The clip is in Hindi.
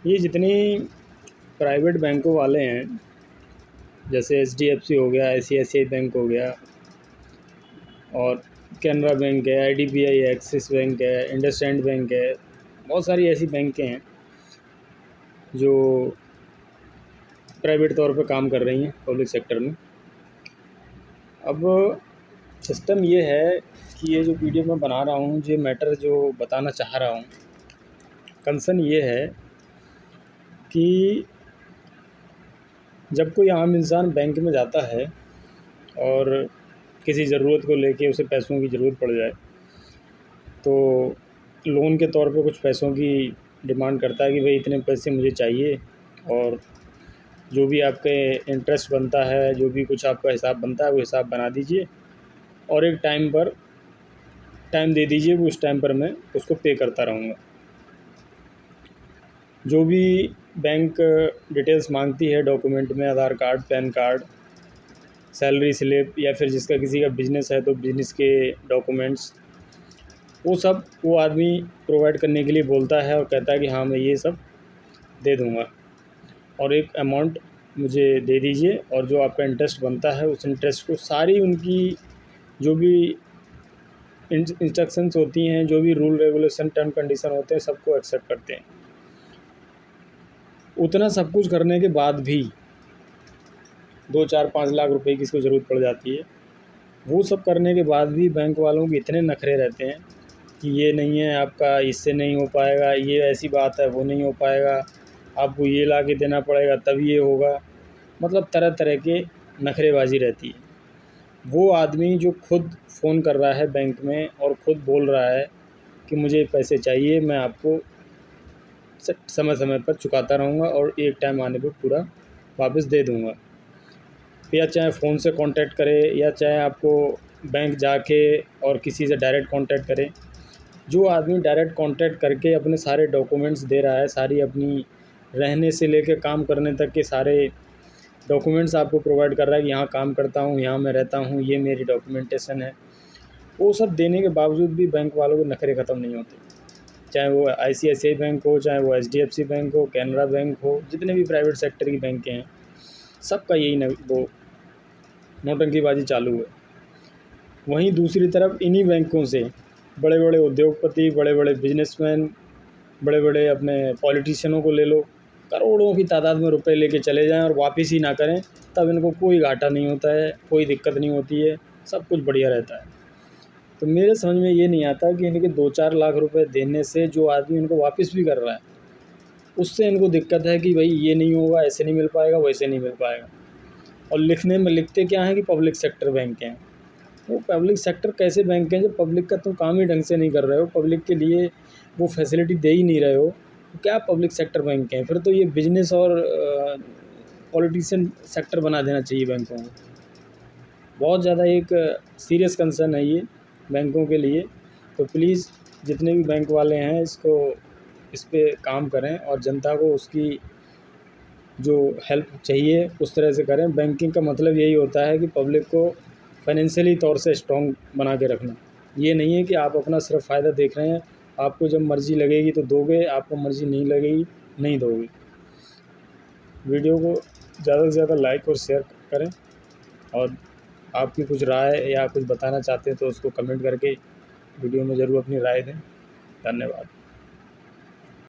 ये जितनी प्राइवेट बैंकों वाले हैं, जैसे एचडीएफसी हो गया, आईसीआईसीआई बैंक हो गया, और कैनरा बैंक है, आईडीबीआई है, एक्सिस बैंक है, इंडसइंड बैंक है, बहुत सारी ऐसी बैंकें हैं जो प्राइवेट तौर पे काम कर रही हैं पब्लिक सेक्टर में। अब सिस्टम ये है कि ये जो वीडियो मैं बना रहा हूँ, ये मैटर जो बताना चाह रहा हूँ, कंसर्न ये है कि जब कोई आम इंसान बैंक में जाता है और किसी ज़रूरत को लेके उसे पैसों की ज़रूरत पड़ जाए, तो लोन के तौर पे कुछ पैसों की डिमांड करता है कि भाई इतने पैसे मुझे चाहिए, और जो भी आपके इंटरेस्ट बनता है, जो भी कुछ आपका हिसाब बनता है, वो हिसाब बना दीजिए और एक टाइम दे दीजिए, वो उस टाइम पर मैं उसको पे करता रहूँगा। जो भी बैंक डिटेल्स मांगती है डॉक्यूमेंट में, Aadhaar card, PAN card, salary slip, या फिर जिसका किसी का बिज़नेस है तो बिज़नेस के डॉक्यूमेंट्स, वो सब वो आदमी प्रोवाइड करने के लिए बोलता है और कहता है कि हाँ मैं ये सब दे दूँगा और एक अमाउंट मुझे दे दीजिए, और जो आपका इंटरेस्ट बनता है उस इंटरेस्ट को सारी उनकी जो भी इंस्ट्रक्शंस होती हैं, जो भी रूल रेगुलेशन टर्म कंडीशन होते हैं, सबको एक्सेप्ट करते हैं। उतना सब कुछ करने के बाद भी 2-4-5 लाख रुपए की इसको ज़रूरत पड़ जाती है। वो सब करने के बाद भी बैंक वालों के इतने नखरे रहते हैं कि ये नहीं है आपका, इससे नहीं हो पाएगा, ये ऐसी बात है, वो नहीं हो पाएगा, आपको ये ला के देना पड़ेगा तब ये होगा। मतलब तरह तरह के नखरेबाजी रहती है। वो आदमी जो खुद फ़ोन कर रहा है बैंक में और ख़ुद बोल रहा है कि मुझे पैसे चाहिए, मैं आपको समय समय पर चुकाता रहूँगा और एक टाइम आने पर पूरा वापस दे दूँगा, या चाहे फ़ोन से कांटेक्ट करे या चाहे आपको बैंक जाके और किसी से डायरेक्ट कांटेक्ट करे, जो आदमी डायरेक्ट कांटेक्ट करके अपने सारे डॉक्यूमेंट्स दे रहा है, सारी अपनी रहने से लेकर काम करने तक के सारे डॉक्यूमेंट्स आपको प्रोवाइड कर रहा है कि यहाँ काम करता हूँ, यहाँ मैं रहता हूँ, ये मेरी डॉक्यूमेंटेशन है, वो सब देने के बावजूद भी बैंक वालों के नखरे ख़त्म नहीं होते। चाहे वो आईसीआईसीआई बैंक हो, चाहे वो एचडीएफसी बैंक हो, कैनरा बैंक हो, जितने भी प्राइवेट सेक्टर की बैंकें हैं, सबका यही वो नौटंकीबाजी चालू है। वहीं दूसरी तरफ इन्हीं बैंकों से बड़े बड़े उद्योगपति, बड़े बड़े बिजनेसमैन, बड़े बड़े अपने पॉलिटिशियनों को ले लो, करोड़ों की तादाद में रुपए लेके चले जाएं और वापस ही ना करें, तब इनको कोई घाटा नहीं होता है, कोई दिक्कत नहीं होती है, सब कुछ बढ़िया रहता है। तो मेरे समझ में ये नहीं आता कि इनके 2-4 लाख रुपए देने से जो आदमी इनको वापस भी कर रहा है, उससे इनको दिक्कत है कि भाई ये नहीं होगा, ऐसे नहीं मिल पाएगा, वैसे नहीं मिल पाएगा। और लिखने में लिखते क्या है कि पब्लिक सेक्टर बैंक हैं। वो पब्लिक सेक्टर कैसे बैंक हैं जब पब्लिक का तुम काम ही ढंग से नहीं कर रहे हो, पब्लिक के लिए वो फैसिलिटी दे ही नहीं रहे हो, तो क्या पब्लिक सेक्टर बैंक हैं? फिर तो ये बिजनेस और पॉलिटिशियन सेक्टर बना देना चाहिए बैंकों को। बहुत ज़्यादा एक सीरियस कंसर्न है ये बैंकों के लिए। तो प्लीज़ जितने भी बैंक वाले हैं इस पे काम करें और जनता को उसकी जो हेल्प चाहिए उस तरह से करें। बैंकिंग का मतलब यही होता है कि पब्लिक को फाइनेंशियली तौर से स्ट्रॉन्ग बना के रखना। ये नहीं है कि आप अपना सिर्फ फ़ायदा देख रहे हैं, आपको जब मर्ज़ी लगेगी तो दोगे, आपको मर्ज़ी नहीं लगेगी नहीं दोगे। वीडियो को ज़्यादा से ज़्यादा लाइक और शेयर करें, और आपकी कुछ राय या कुछ बताना चाहते हैं तो उसको कमेंट करके वीडियो में ज़रूर अपनी राय दें। धन्यवाद।